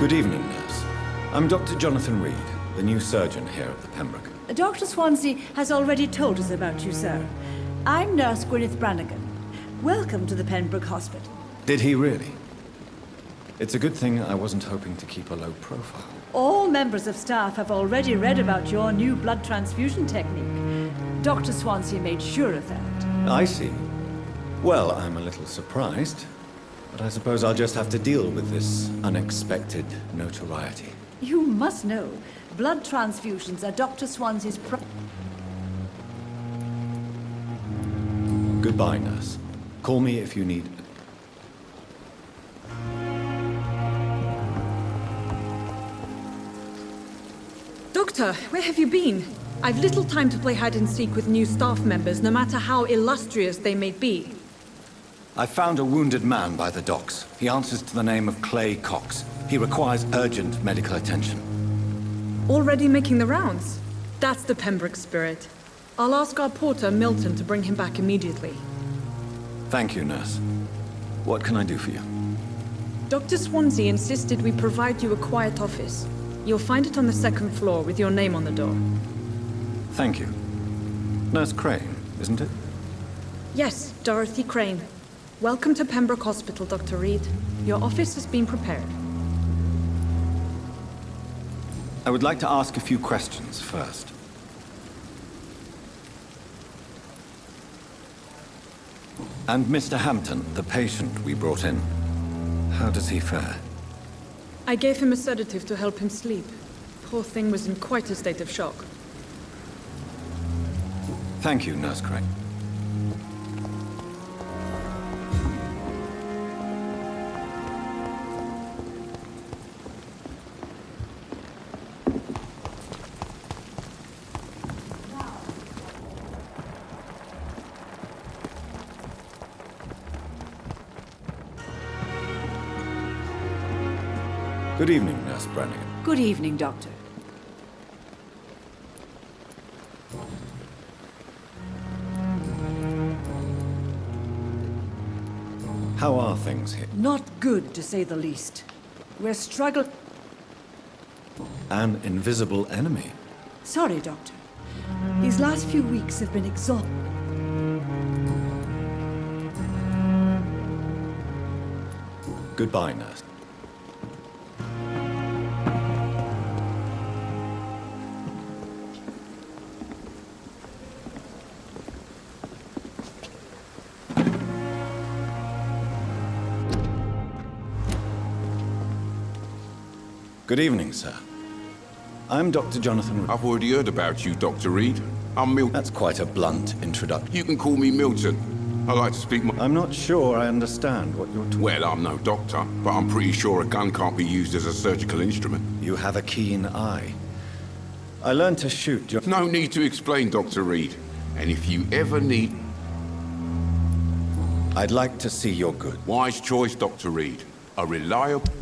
Good evening, nurse. I'm Dr. Jonathan Reed, the new surgeon here at the Pembroke. Dr. Swansea has already told us about you, sir. I'm Nurse Gwyneth Brannigan. Welcome to the Pembroke Hospital. Did he really? It's a good thing I wasn't hoping to keep a low profile. All members of staff have already read about your new blood transfusion technique. Dr. Swansea made sure of that. I see. Well, I'm a little surprised, but I suppose I'll just have to deal with this unexpected notoriety. You must know, blood transfusions are Dr. Swansea's Goodbye, nurse. Call me if you need... Doctor, where have you been? I've little time to play hide and seek with new staff members, no matter how illustrious they may be. I found a wounded man by the docks. He answers to the name of Clay Cox. He requires urgent medical attention. Already making the rounds? That's the Pembroke spirit. I'll ask our porter, Milton, to bring him back immediately. Thank you, nurse. What can I do for you? Dr. Swansea insisted we provide you a quiet office. You'll find it on the second floor with your name on the door. Thank you. Nurse Crane, isn't it? Yes, Dorothy Crane. Welcome to Pembroke Hospital, Dr. Reed. Your office has been prepared. I would like to ask a few questions first. And Mr. Hampton, the patient we brought in, how does he fare? I gave him a sedative to help him sleep. Poor thing was in quite a state of shock. Thank you, Nurse Crane. Good evening, Nurse Brannigan. Good evening, Doctor. How are things here? Not good, to say the least. We're struggling... An invisible enemy? Sorry, Doctor. These last few weeks have been exhausting. Goodbye, nurse. Good evening, sir. I'm Dr. Jonathan Reed. I've already heard about you, Dr. Reed. I'm Milton. That's quite a blunt introduction. You can call me Milton. I like to speak my... I'm not sure I understand what you're talking about. Well, I'm no doctor, but I'm pretty sure a gun can't be used as a surgical instrument. You have a keen eye. I learned to shoot your... No need to explain, Dr. Reed. And if you ever need... I'd like to see your good. Wise choice, Dr. Reed. A reliable...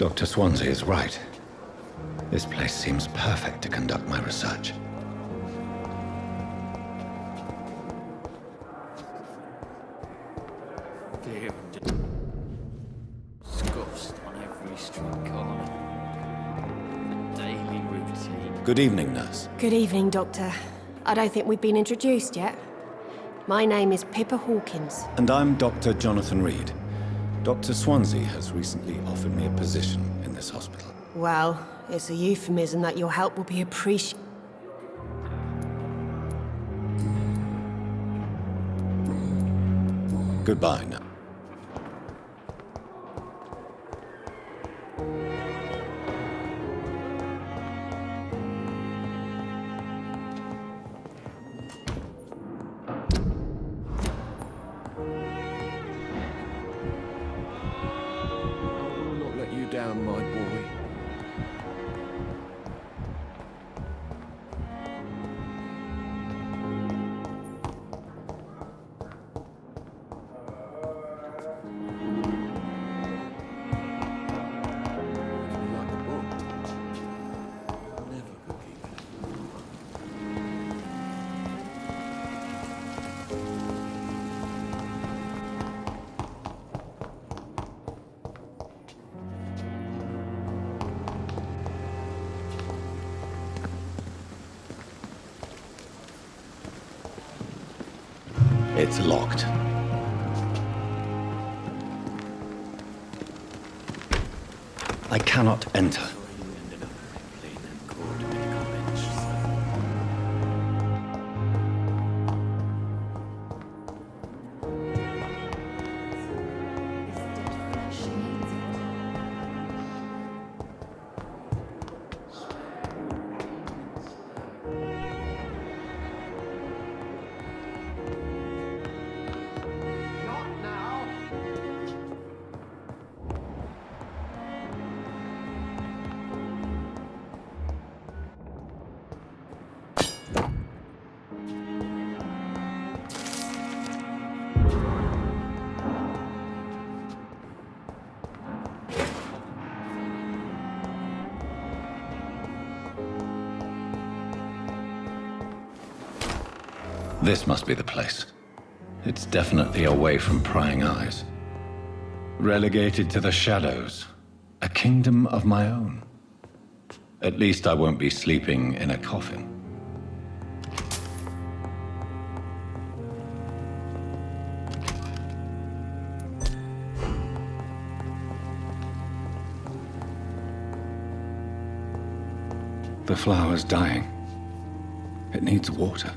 Dr. Swansea is right. This place seems perfect to conduct my research. Scuffs on every street corner. A daily routine. Good evening, nurse. Good evening, Doctor. I don't think we've been introduced yet. My name is Pippa Hawkins. And I'm Dr. Jonathan Reed. Dr. Swansea has recently offered me a position in this hospital. Well, it's a euphemism that your help will be appreciated. Goodbye now. down, my boy. It's locked. I cannot enter. This must be the place. It's definitely away from prying eyes. Relegated to the shadows. A kingdom of my own. At least I won't be sleeping in a coffin. The flower's dying. It needs water.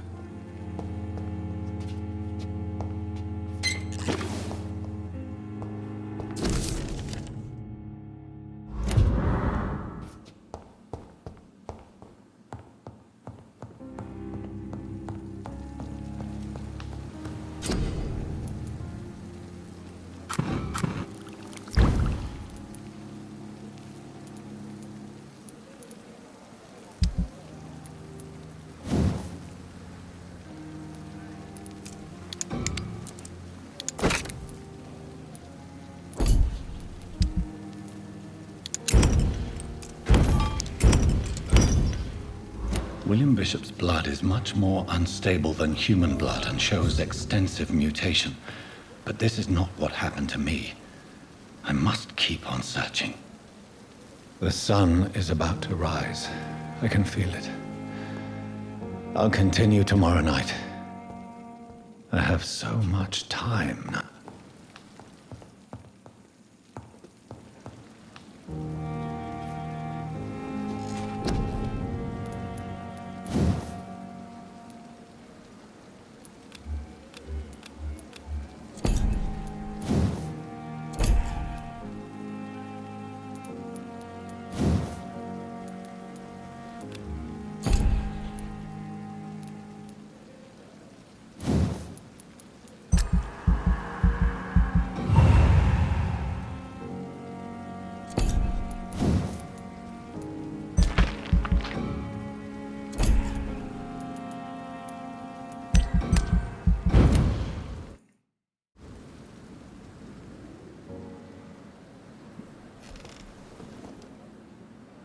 William Bishop's blood is much more unstable than human blood and shows extensive mutation. But this is not what happened to me. I must keep on searching. The sun is about to rise. I can feel it. I'll continue tomorrow night. I have so much time now.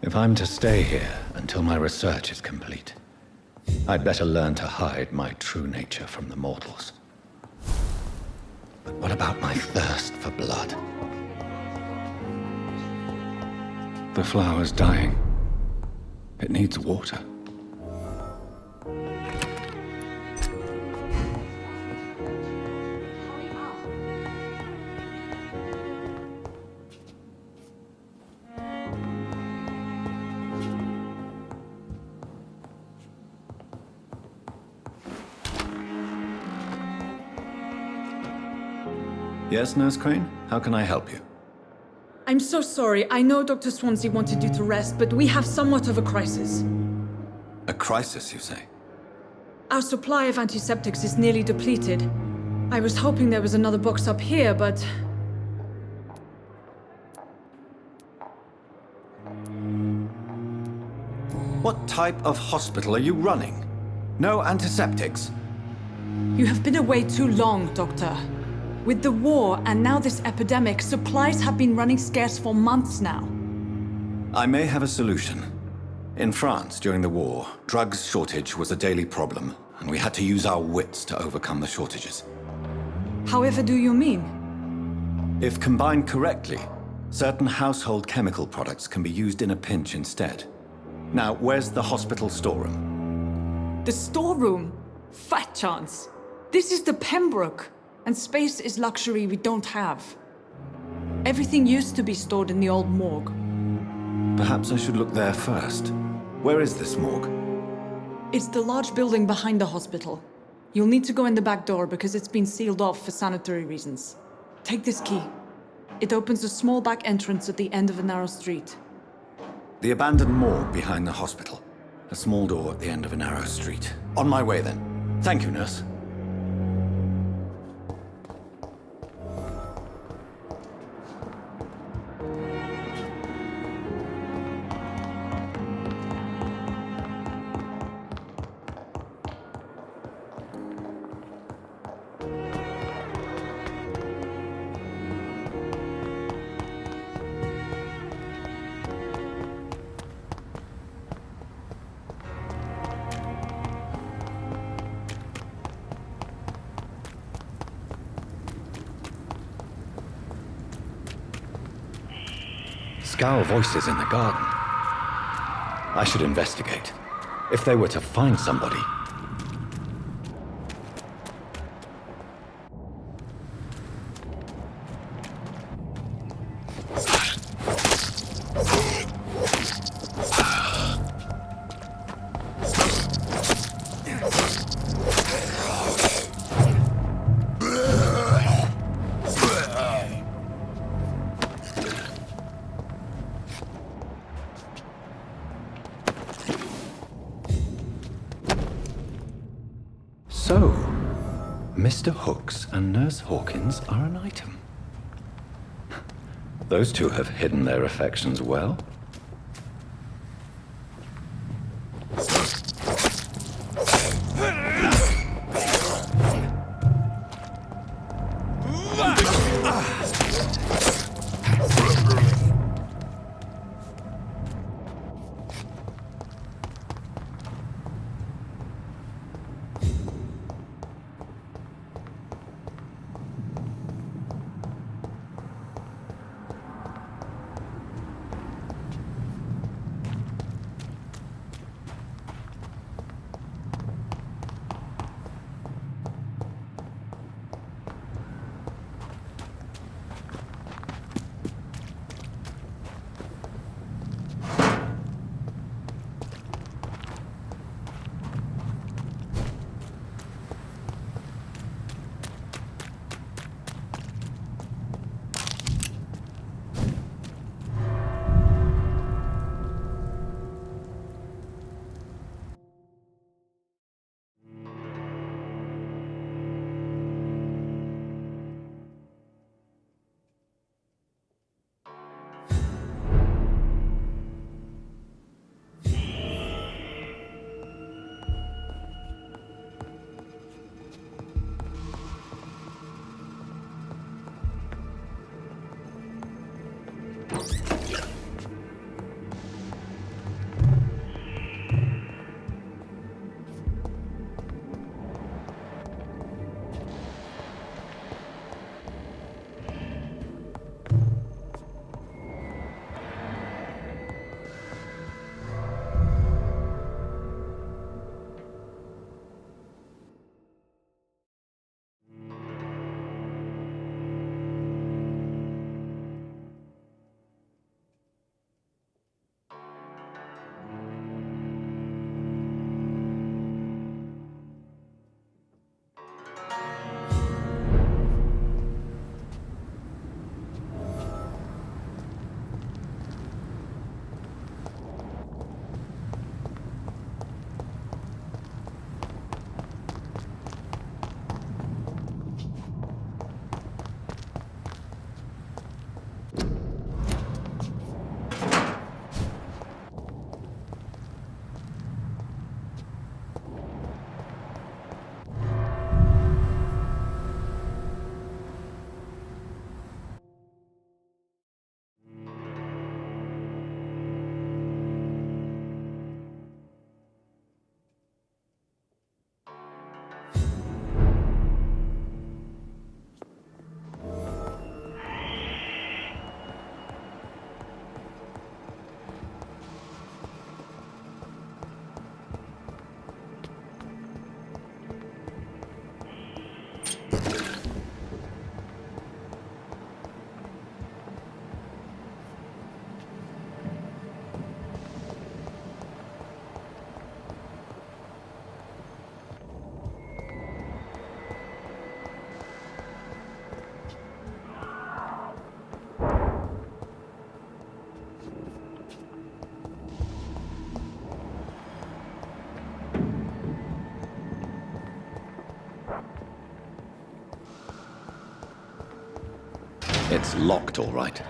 If I'm to stay here until my research is complete, I'd better learn to hide my true nature from the mortals. But what about my thirst for blood? The flower's dying. It needs water. Yes, Nurse Crane? How can I help you? I'm so sorry. I know Dr. Swansea wanted you to rest, but we have somewhat of a crisis. A crisis, you say? Our supply of antiseptics is nearly depleted. I was hoping there was another box up here, but... What type of hospital are you running? No antiseptics? You have been away too long, Doctor. With the war and now this epidemic, supplies have been running scarce for months now. I may have a solution. In France, during the war, drugs shortage was a daily problem, and we had to use our wits to overcome the shortages. However do you mean? If combined correctly, certain household chemical products can be used in a pinch instead. Now, where's the hospital storeroom? The storeroom? Fat chance. This is the Pembroke, and space is luxury we don't have. Everything used to be stored in the old morgue. Perhaps I should look there first. Where is this morgue? It's the large building behind the hospital. You'll need to go in the back door because it's been sealed off for sanitary reasons. Take this key. It opens a small back entrance at the end of a narrow street. The abandoned morgue behind the hospital. A small door at the end of a narrow street. On my way then. Thank you, nurse. Scowl voices in the garden. I should investigate. If they were to find somebody. So, Mr. Hooks and Nurse Hawkins are an item. Those two have hidden their affections well. It's locked, all right.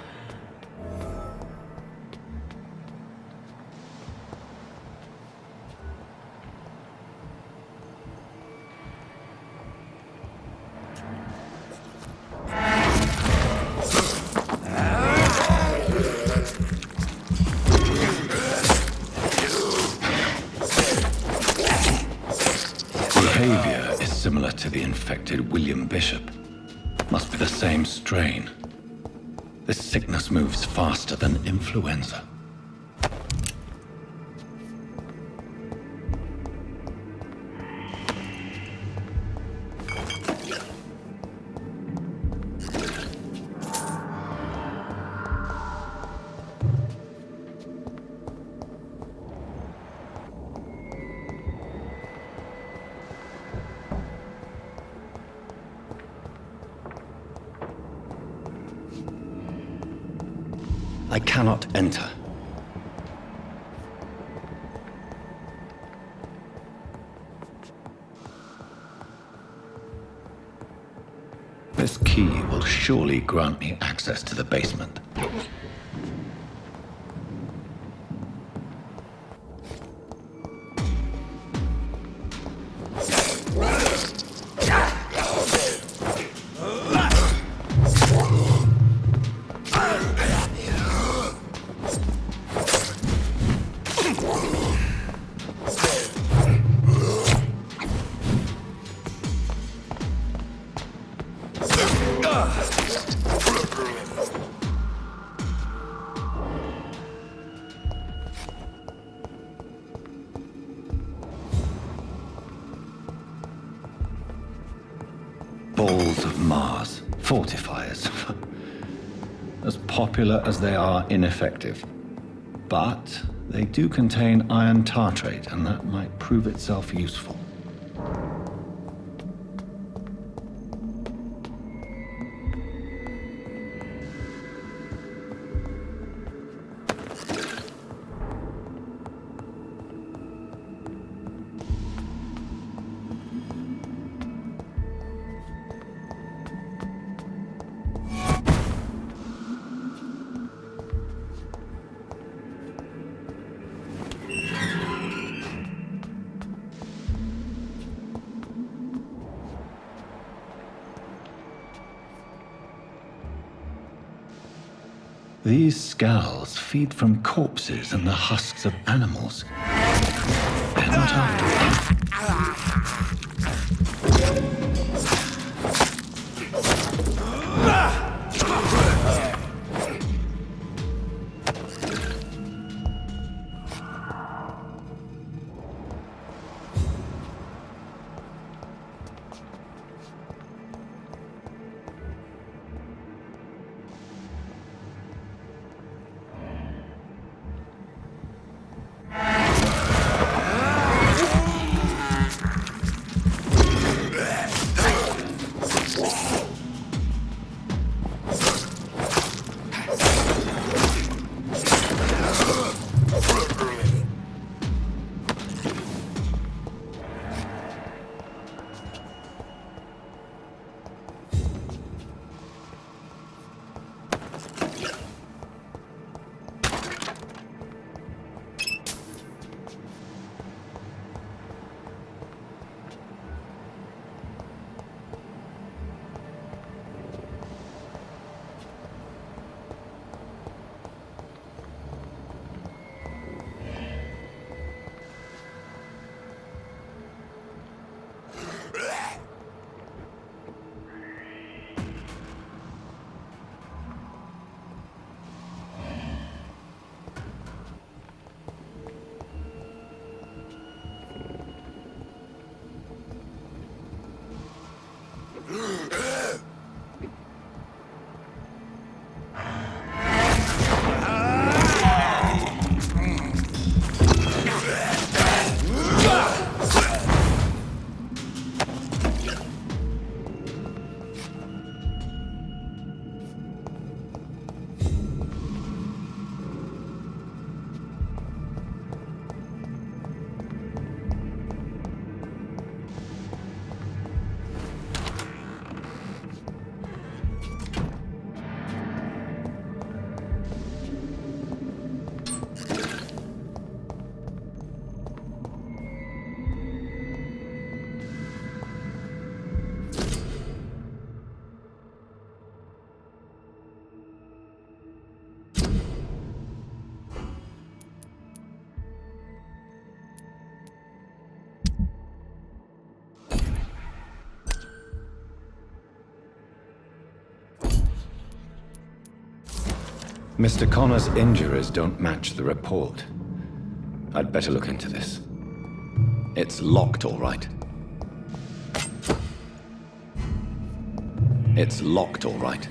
Behavior is similar to the infected William Bishop. Must be the same strain. This sickness moves faster than influenza. I cannot enter. This key will surely grant me access to the basement. Balls of Mars, fortifiers. As popular as they are ineffective. But they do contain iron tartrate, and that might prove itself useful. These scowls feed from corpses and the husks of animals. They're not after. Mr. Connor's injuries don't match the report. I'd better look into this. It's locked, all right. It's locked, all right.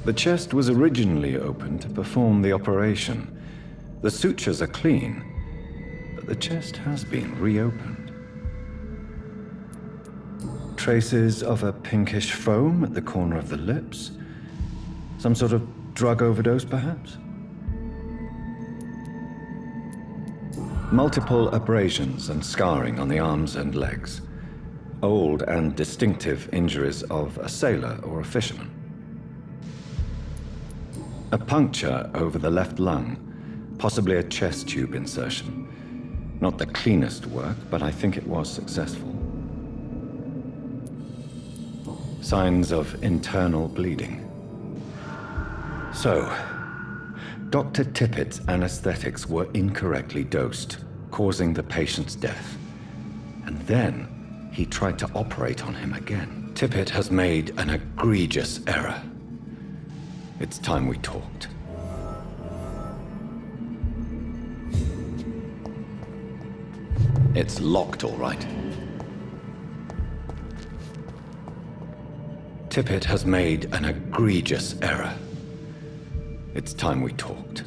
The chest was originally opened to perform the operation. The sutures are clean, but the chest has been reopened. Traces of a pinkish foam at the corner of the lips. Some sort of drug overdose, perhaps? Multiple abrasions and scarring on the arms and legs. Old and distinctive injuries of a sailor or a fisherman. A puncture over the left lung, possibly a chest tube insertion. Not the cleanest work, but I think it was successful. Signs of internal bleeding. So, Dr. Tippett's anesthetics were incorrectly dosed, causing the patient's death. And then he tried to operate on him again. Tippett has made an egregious error. It's time we talked. It's locked, all right. Tippett has made an egregious error. It's time we talked.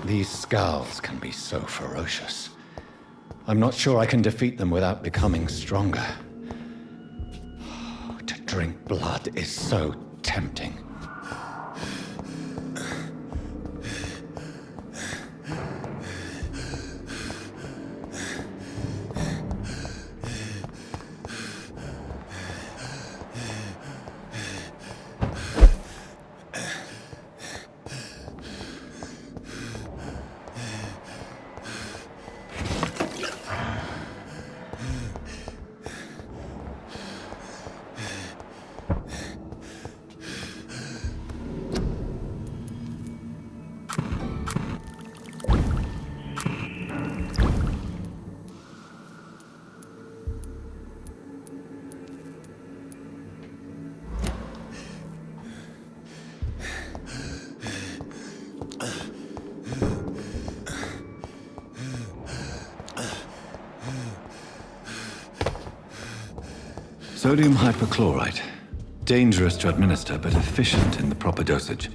These scowls can be so ferocious. I'm not sure I can defeat them without becoming stronger. To drink blood is so tempting. Sodium hypochlorite. Dangerous to administer, but efficient in the proper dosage.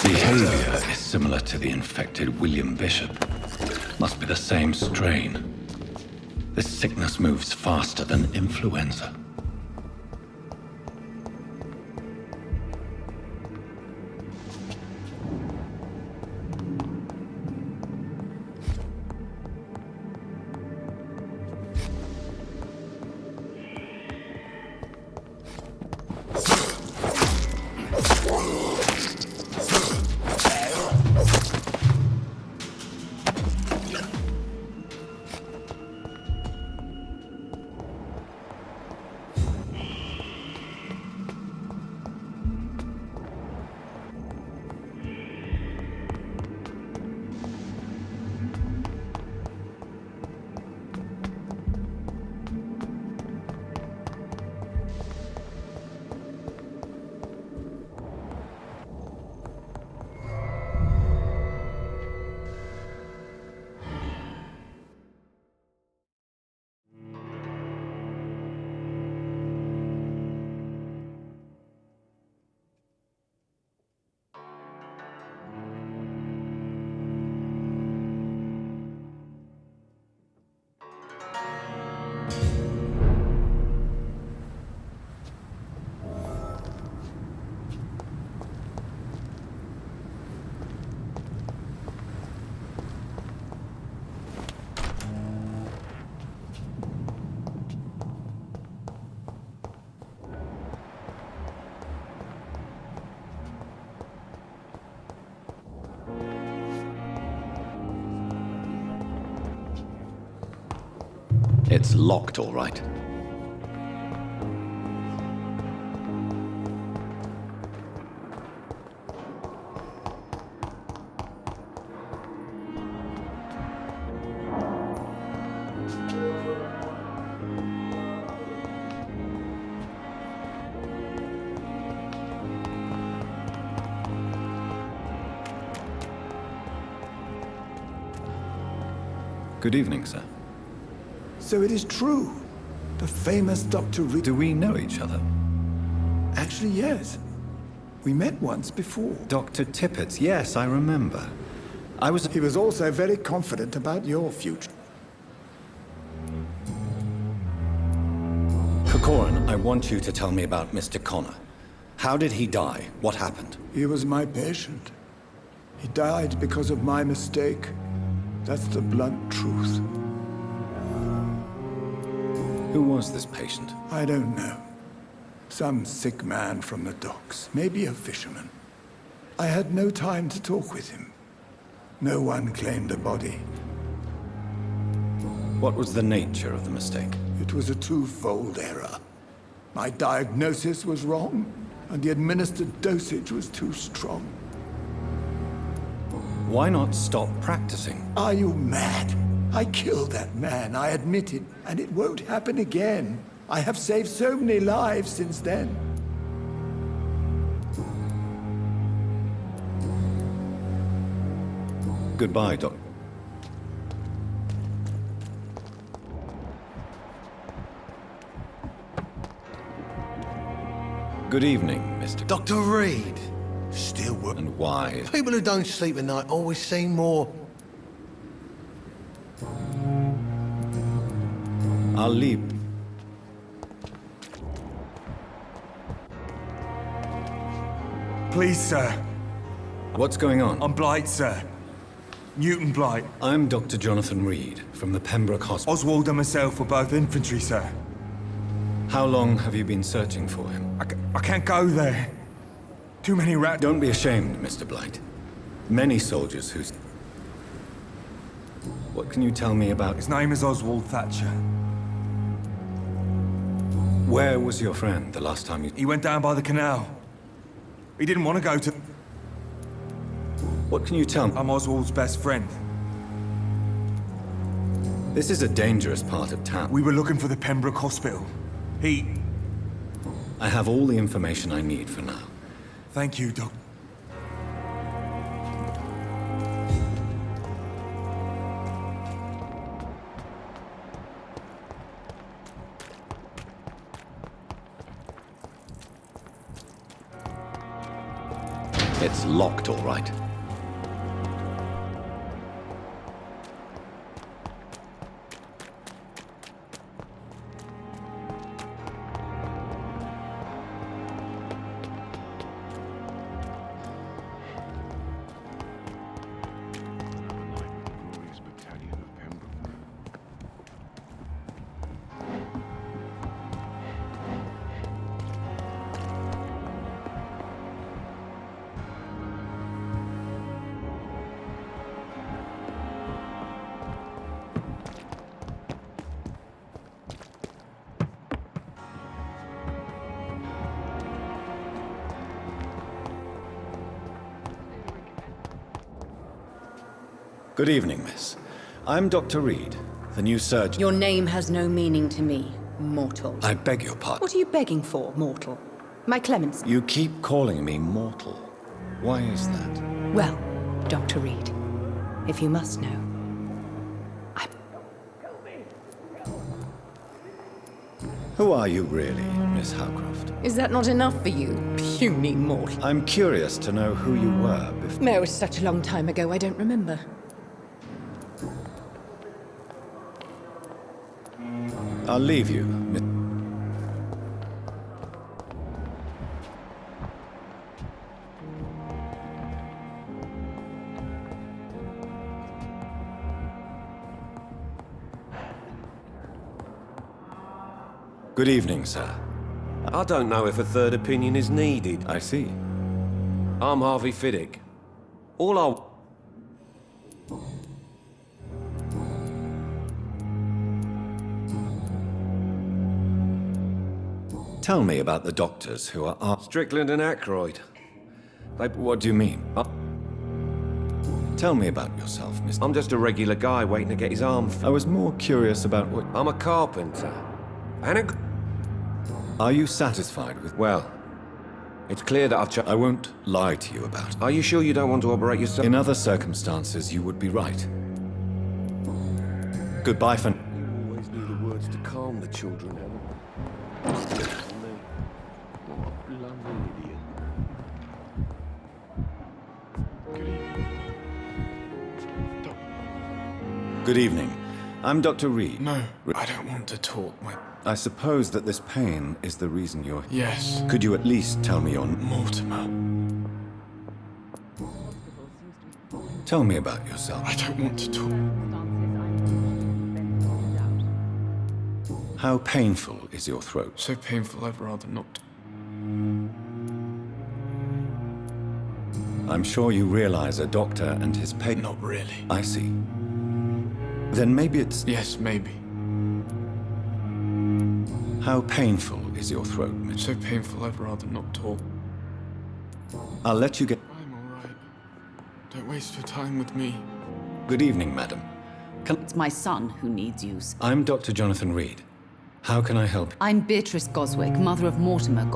Behavior is similar to the infected William Bishop. Must be the same strain. This sickness moves faster than influenza. It's locked, all right. Good evening, sir. So it is true. The famous Dr. Reed. Do we know each other? Actually, yes. We met once before. Dr. Tippett, yes, I remember. He was also very confident about your future. Corcoran, I want you to tell me about Mr. Connor. How did he die? What happened? He was my patient. He died because of my mistake. That's the blunt truth. Who was this patient? I don't know. Some sick man from the docks. Maybe a fisherman. I had no time to talk with him. No one claimed a body. What was the nature of the mistake? It was a twofold error. My diagnosis was wrong, and the administered dosage was too strong. Why not stop practicing? Are you mad? I killed that man, I admit it, and it won't happen again. I have saved so many lives since then. Goodbye, Doc. Good evening, Mr. Dr. Reed. Still working. And why? People who don't sleep at night always seem more... I'll leave. Please, sir. What's going on? I'm Blight, sir. Newton Blight. I'm Dr. Jonathan Reed, from the Pembroke Hospital. Oswald and myself were both infantry, sir. How long have you been searching for him? I can't go there. Too many rats. Don't be ashamed, Mr. Blight. Many soldiers who's... What can you tell me about... His name is Oswald Thatcher. Where was your friend the last time you... He went down by the canal. He didn't want to go to... What can you tell me? I'm Oswald's best friend. This is a dangerous part of town. We were looking for the Pembroke Hospital. I have all the information I need for now. Thank you, Doc. It's locked, all right. Good evening, miss. I'm Dr. Reed, the new surgeon. Your name has no meaning to me, mortal. I beg your pardon. What are you begging for, mortal? My clemency. You keep calling me mortal. Why is that? Well, Dr. Reed, if you must know, Who are you really, Miss Howcroft? Is that not enough for you, puny mortal? I'm curious to know who you were before. No, it was such a long time ago, I don't remember. I'll leave you, Miss... Good evening, sir. I don't know if a third opinion is needed. I see. I'm Harvey Fiddick. All I... Tell me about the doctors who are... Strickland and Aykroyd. What do you mean? Tell me about yourself, Mr. I'm just a regular guy waiting to get his arm. I was more curious about what... I'm a carpenter. And a... Are you satisfied with... Well, it's clear that I won't lie to you about it. Are you sure you don't want to operate yourself? In other circumstances, you would be right. Goodbye for... You always knew the words to calm the children, Helen. Good evening. I'm Dr. Reed. No, I don't want to talk. I suppose that this pain is the reason you're... Yes. Could you at least tell me your... Mortimer. Tell me about yourself. I don't want to talk. How painful is your throat? So painful, I'd rather not. I'm sure you realize a doctor and his patient... Not really. I see. Then maybe it's... Yes, maybe. How painful is your throat, Mitch? So painful, I'd rather not talk. I'll let you get... I'm all right. Don't waste your time with me. Good evening, madam. It's my son who needs you. I'm Dr. Jonathan Reed. How can I help? I'm Beatrice Goswick, mother of Mortimer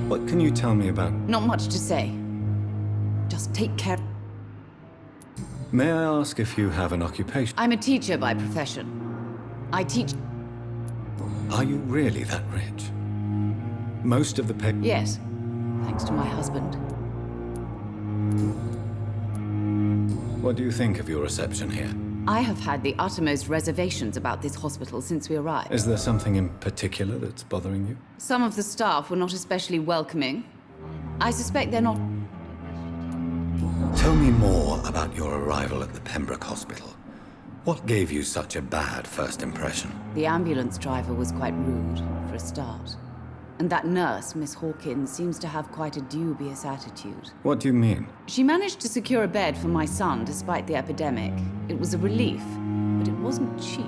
What can you tell me about... Not much to say. Just take care. May I ask if you have an occupation? I'm a teacher by profession. I teach... Are you really that rich? Most of the Yes, thanks to my husband. What do you think of your reception here? I have had the uttermost reservations about this hospital since we arrived. Is there something in particular that's bothering you? Some of the staff were not especially welcoming. I suspect they're not... Tell me more about your arrival at the Pembroke Hospital. What gave you such a bad first impression? The ambulance driver was quite rude, for a start. And that nurse, Miss Hawkins, seems to have quite a dubious attitude. What do you mean? She managed to secure a bed for my son despite the epidemic. It was a relief, but it wasn't cheap.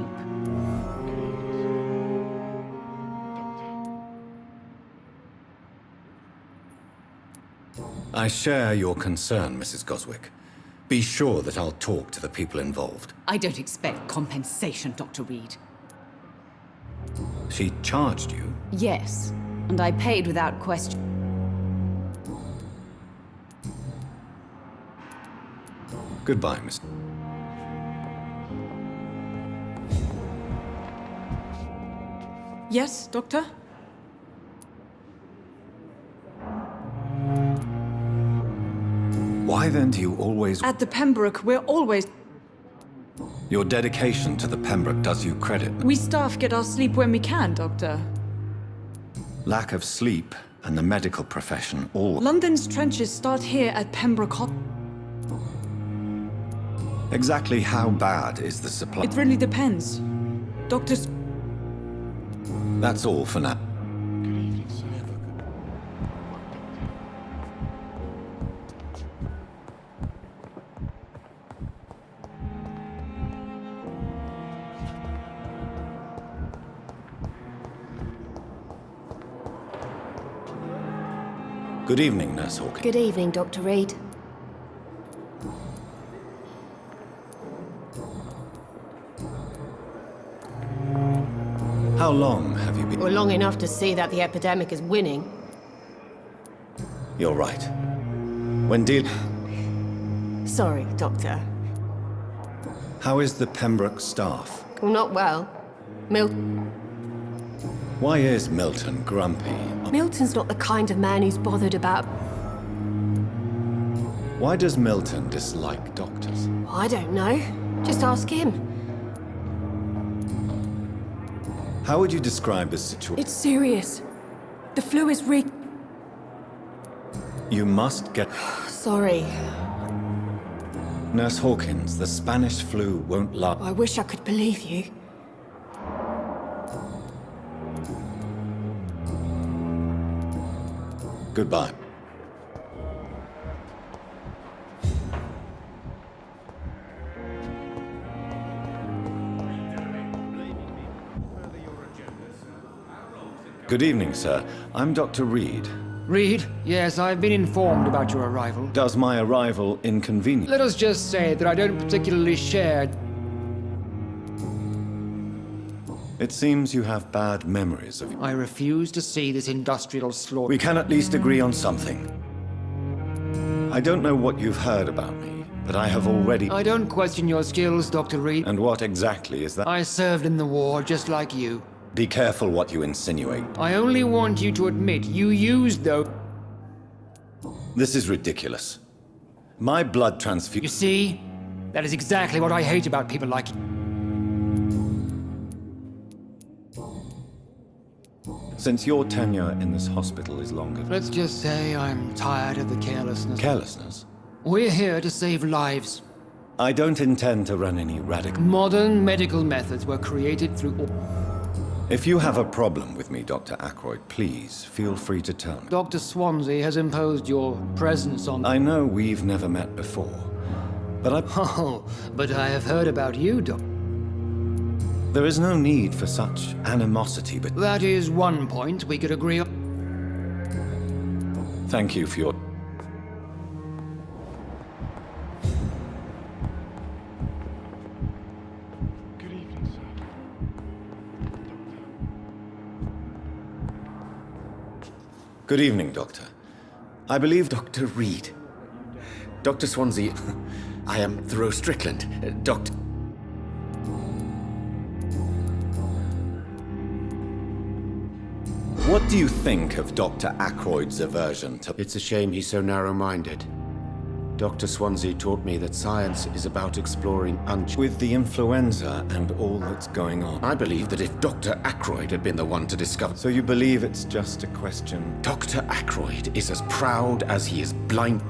I share your concern, Mrs. Goswick. Be sure that I'll talk to the people involved. I don't expect compensation, Dr. Reed. She charged you? Yes, and I paid without question. Goodbye, Miss. Yes, Doctor? Why then do you always... At the Pembroke, we're always... Your dedication to the Pembroke does you credit. We staff get our sleep when we can, Doctor. Lack of sleep and the medical profession all... London's trenches start here at Pembroke Hospital. Exactly how bad is the supply? It really depends. Doctors... That's all for now. Good evening, Nurse Hawkins. Good evening, Dr. Reed. How long have you been... Well, long enough to see that the epidemic is winning. You're right. When did... Sorry, Doctor. How is the Pembroke staff? Well, not well. Why is Milton grumpy? Milton's not the kind of man who's bothered about... Why does Milton dislike doctors? I don't know. Just ask him. How would you describe the situation? It's serious. The flu is You must get... Sorry. Nurse Hawkins, the Spanish flu won't last. I wish I could believe you. Goodbye. Good evening, sir. I'm Dr. Reed. Reed? Yes, I've been informed about your arrival. Does my arrival inconvenience? Let us just say that I don't particularly share... It seems you have bad memories of... I refuse to see this industrial slaughter. We can at least agree on something. I don't know what you've heard about me, but I have already... I don't question your skills, Dr. Reed. And what exactly is that? I served in the war, just like you. Be careful what you insinuate. I only want you to admit you used those... This is ridiculous. My blood transfusion... You see? That is exactly what I hate about people like you. Since your tenure in this hospital is longer... Let's just say I'm tired of the carelessness. Carelessness? We're here to save lives. I don't intend to run any radical... Modern medical methods were created through... If you have a problem with me, Dr. Ackroyd, please feel free to tell me. Dr. Swansea has imposed your presence on... I know we've never met before, but I... Oh, but I have heard about you, Doctor. There is no need for such animosity, but... That is one point we could agree on. Thank you for your... Good evening, sir. Good evening, Doctor. I believe Dr. Reed. Dr. Swansea, I am Thoreau Strickland. Doctor... What do you think of Dr. Ackroyd's aversion to... It's a shame he's so narrow-minded. Dr. Swansea taught me that science is about exploring With the influenza and all that's going on. I believe that if Dr. Ackroyd had been the one to discover... So you believe it's just a question... Dr. Ackroyd is as proud as he is blind...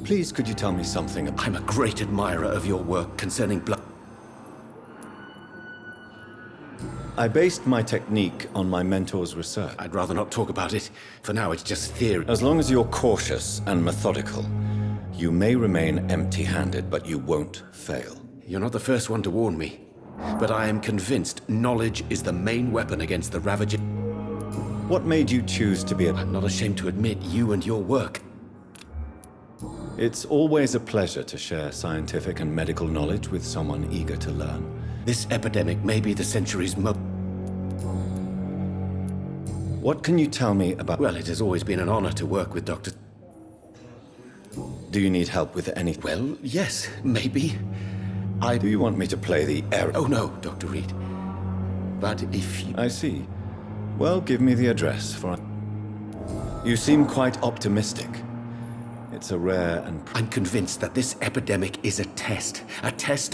Please, could you tell me something about... I'm a great admirer of your work concerning blood... I based my technique on my mentor's research. I'd rather not talk about it. For now, it's just theory. As long as you're cautious and methodical, you may remain empty-handed, but you won't fail. You're not the first one to warn me. But I am convinced knowledge is the main weapon against the ravaging... What made you choose to be a... I'm not ashamed to admit you and your work. It's always a pleasure to share scientific and medical knowledge with someone eager to learn. This epidemic may be the century's most... What can you tell me about... Well, it has always been an honor to work with Dr. Do you need help with anything? Well, yes, maybe. Do you want me to play the error? Oh, no, Dr. Reed. But if you... I see. Well, give me the address, for... You seem quite optimistic. It's a rare and... I'm convinced that this epidemic is a test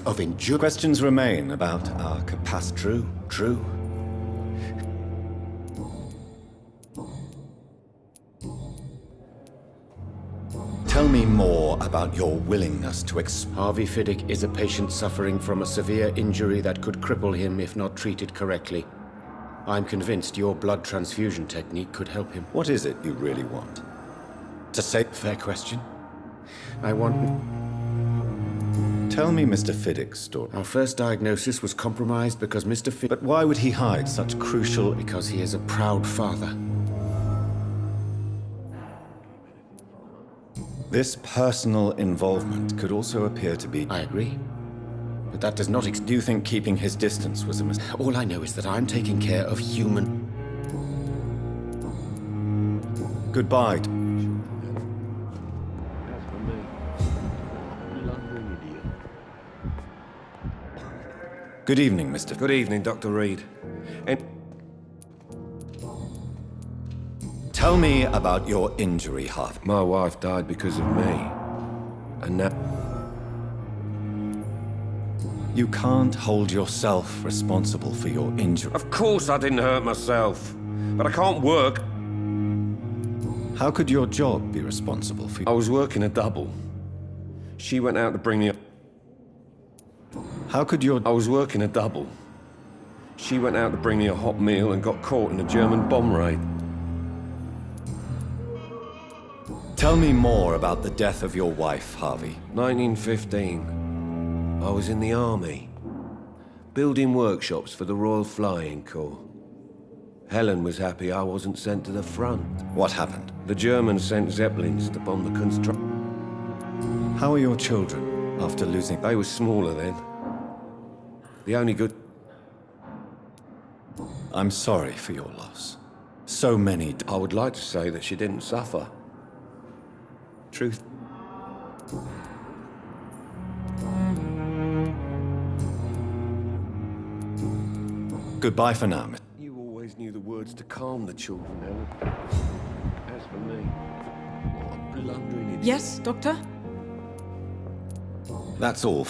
of endurance. Questions remain about our capacity. True. Tell me more about your willingness to Harvey Fiddick is a patient suffering from a severe injury that could cripple him if not treated correctly. I'm convinced your blood transfusion technique could help him. What is it you really want? To say... Fair question. I want... Tell me Mr. Fiddick's story. Our first diagnosis was compromised because Mr. Fiddick... But why would he hide such crucial... Because he is a proud father. This personal involvement could also appear to be... I agree. But that does not... Do you think keeping his distance was a mistake? All I know is that I'm taking care of human... Goodbye. Good evening, Mr. Good evening, Dr. Reed. Tell me about your injury, Harvey. My wife died because of me. And now... You can't hold yourself responsible for your injury. Of course I didn't hurt myself. But I can't work. How could your job be responsible for you? I was working a double. She went out to bring me... How could your... I was working a double. She went out to bring me a hot meal and got caught in a German bomb raid. Tell me more about the death of your wife, Harvey. 1915. I was in the army. Building workshops for the Royal Flying Corps. Helen was happy I wasn't sent to the front. What happened? The Germans sent Zeppelins to bomb the construction. How are your children after losing? They were smaller then. The only good... I'm sorry for your loss. So many... I would like to say that she didn't suffer. Truth. Goodbye for now, Miss. You always knew the words to calm the children, Helen. As for me, what a blundering idiot. Yes, Doctor? That's all.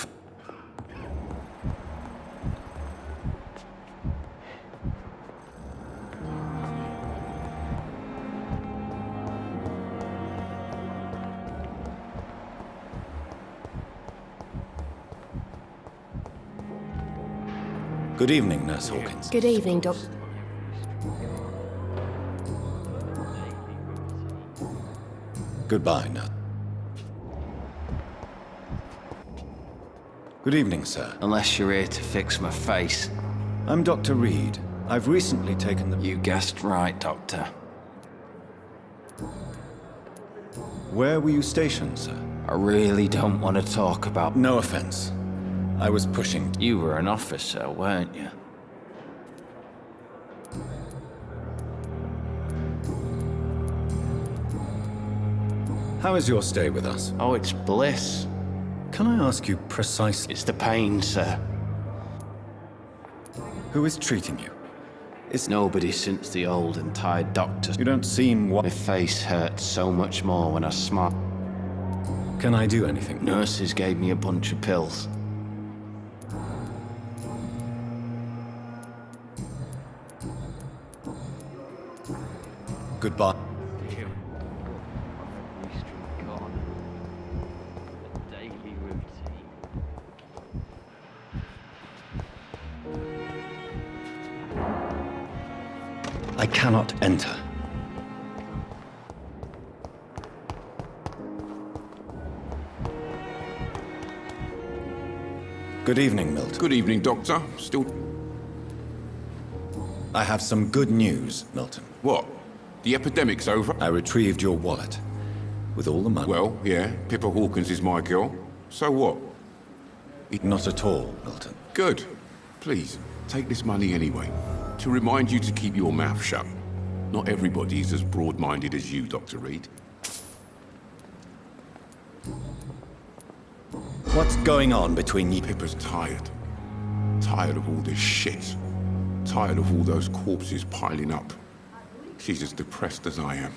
Good evening, Nurse Hawkins. Good evening, Doc. Goodbye, Nurse. Good evening, sir. Unless you're here to fix my face. I'm Dr. Reed. I've recently taken the... You guessed right, Doctor. Where were you stationed, sir? I really don't want to talk about... No offense. I was pushing... You were an officer, weren't you? How is your stay with us? Oh, it's bliss. Can I ask you precisely... It's the pain, sir. Who is treating you? It's nobody since the old and tired doctor. You don't seem... My face hurts so much more when I smile. Can I do anything? Nurses gave me a bunch of pills. Goodbye. I cannot enter. Good evening, Milton. Good evening, Doctor. Still... I have some good news, Milton. What? The epidemic's over? I retrieved your wallet. With all the money. Well, yeah, Pippa Hawkins is my girl. So what? Not at all, Milton. Good. Please, take this money anyway. To remind you to keep your mouth shut. Not everybody is as broad-minded as you, Dr. Reed. What's going on between you? Pippa's tired. Tired of all this shit. Tired of all those corpses piling up. She's as depressed as I am.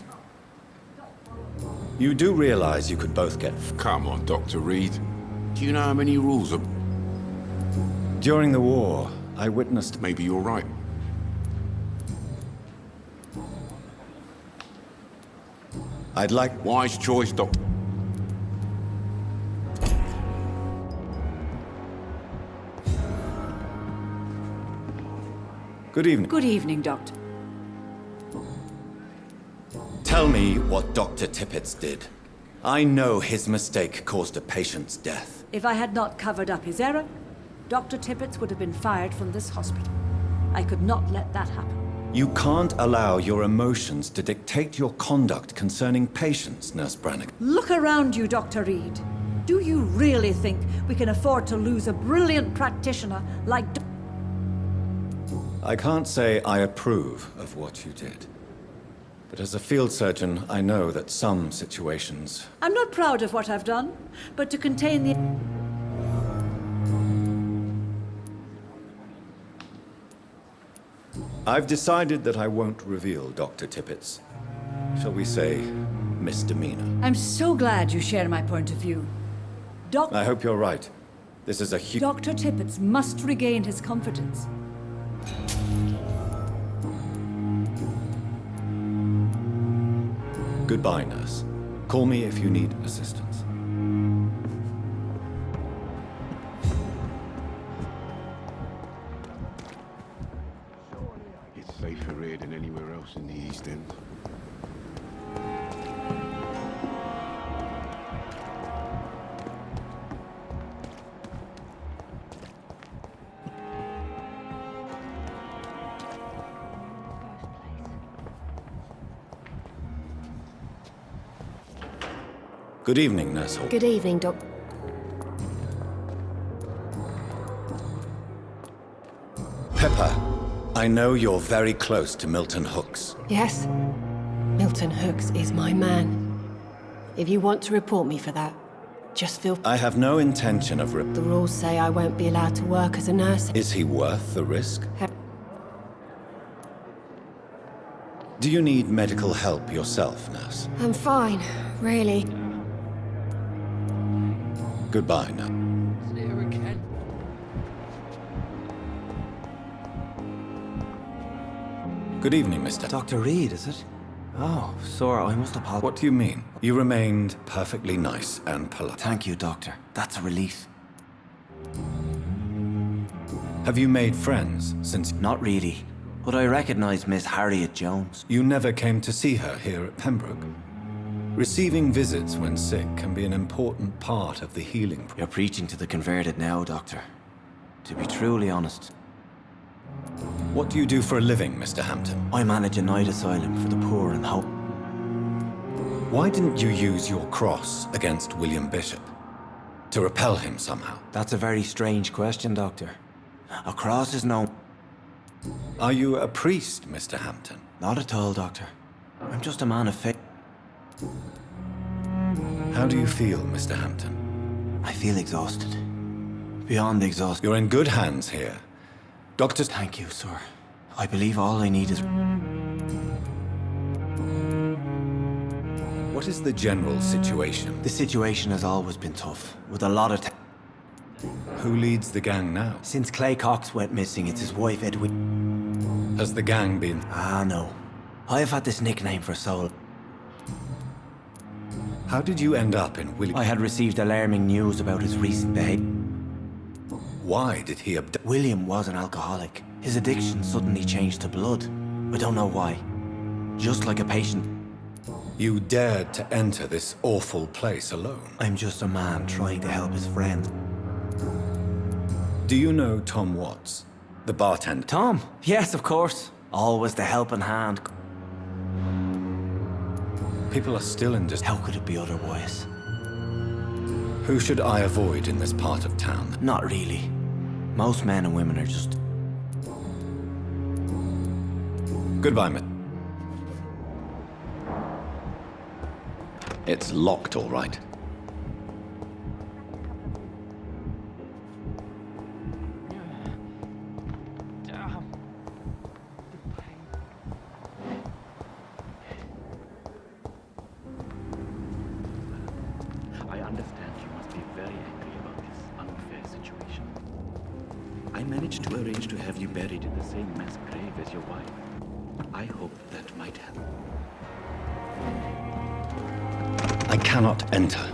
You do realize you could both get... Come on, Dr. Reed. Do you know how many rules are... During the war, I witnessed... Maybe you're right. I'd like... Wise choice, Doctor. Good evening. Good evening, Doctor. Tell me what Dr. Tippett did. I know his mistake caused a patient's death. If I had not covered up his error, Dr. Tippett would have been fired from this hospital. I could not let that happen. You can't allow your emotions to dictate your conduct concerning patients, Nurse Brannigan. Look around you, Dr. Reed. Do you really think we can afford to lose a brilliant practitioner like... I can't say I approve of what you did. But as a field surgeon, I know that some situations... I'm not proud of what I've done, but to contain the... I've decided that I won't reveal Dr. Tippett's, shall we say, misdemeanor. I'm so glad you share my point of view. I hope you're right. This is a huge... Dr. Tippett must regain his confidence. Goodbye, nurse. Call me if you need assistance. It's safer here than anywhere else in the East End. Good evening, Nurse Hall. Good evening, Doc. Pepper, I know you're very close to Milton Hooks. Yes? Milton Hooks is my man. If you want to report me for that, just feel... I have no intention of The rules say I won't be allowed to work as a nurse. Is he worth the risk? Do you need medical help yourself, nurse? I'm fine, really. Goodbye now. Good evening, Mr. Dr. Reed, is it? Oh, sorry, I must apologize. What do you mean? You remained perfectly nice and polite. Thank you, Doctor. That's a relief. Have you made friends since... Not really, but I recognize Miss Harriet Jones. You never came to see her here at Pembroke? Receiving visits when sick can be an important part of the healing process. You're preaching to the converted now, Doctor. To be truly honest. What do you do for a living, Mr. Hampton? I manage a night asylum for the poor and hope. Why didn't you use your cross against William Bishop? To repel him somehow? That's a very strange question, Doctor. A cross is no... Are you a priest, Mr. Hampton? Not at all, Doctor. I'm just a man of faith. How do you feel, Mr. Hampton? I feel exhausted. Beyond exhausted. You're in good hands here. Doctors... Thank you, sir. I believe all I need is... What is the general situation? The situation has always been tough, with a lot of... Who leads the gang now? Since Clay Cox went missing, it's his wife, Edwin. Has the gang been... No. I've had this nickname for so long. How did you end up in William... I had received alarming news about his recent behavior. Why did he abduct... William was an alcoholic. His addiction suddenly changed to blood. I don't know why. Just like a patient. You dared to enter this awful place alone. I'm just a man trying to help his friend. Do you know Tom Watts, the bartender? Tom? Yes, of course. Always the helping hand. People are still in How could it be otherwise? Who should I avoid in this part of town? Not really. Most men and women are just... Goodbye, Miss. It's locked, all right. I understand you must be very angry about this unfair situation. I managed to arrange to have you buried in the same mass grave as your wife. I hope that might help. I cannot enter.